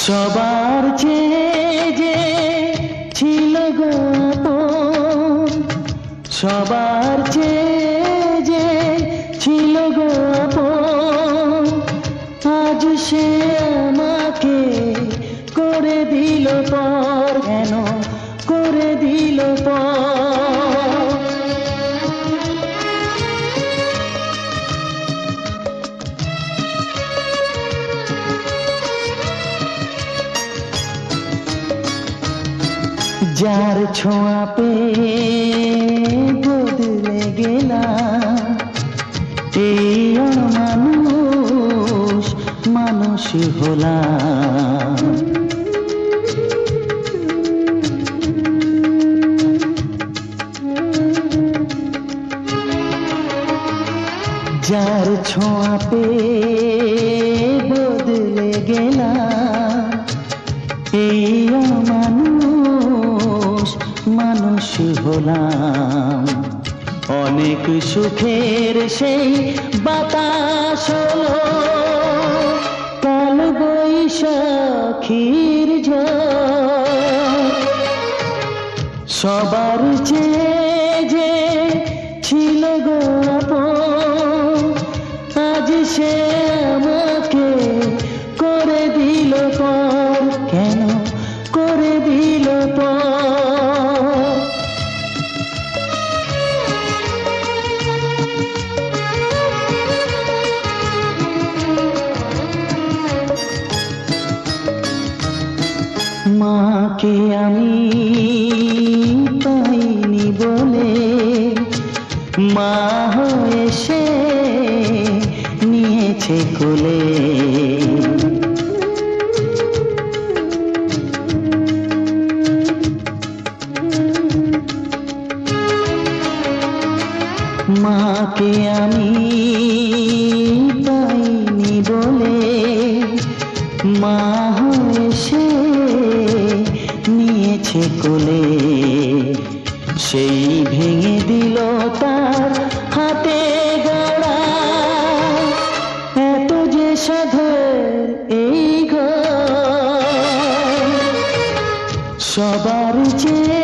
সবার চেয়ে যে ছিল গো আপন, সবার চেয়ে যে ছিল গো আপন, আজ সে আমাকে করে দিল পর। কেন করে দিল পর? যার ছোঁয়া পেয়ে বদলে গেলাম, এই অমানুষ মানুষ হলাম। যার ছোঁয়া পেয়ে বদলে গেলাম, এই অমানুষ মানুষ হলাম। অনেক সুখের সেই বাতাস হলো কাল বৈশাখীর ঝড়। সবার চেয়ে যে ছিল গো আপন, আজ সে আমাকে করে দিল পর। কেন করে দিল পর? মাকে আমি পাইনি বলে মা হয়ে সে নিয়েছে কোলে। মাকে আমি পাইনি বলে মা হয়ে সে নিয়েছে কোলে। সেই ভেঙে দিল তার হাতে গড়া এত যে সাধের এই ঘর। সবার চেয়ে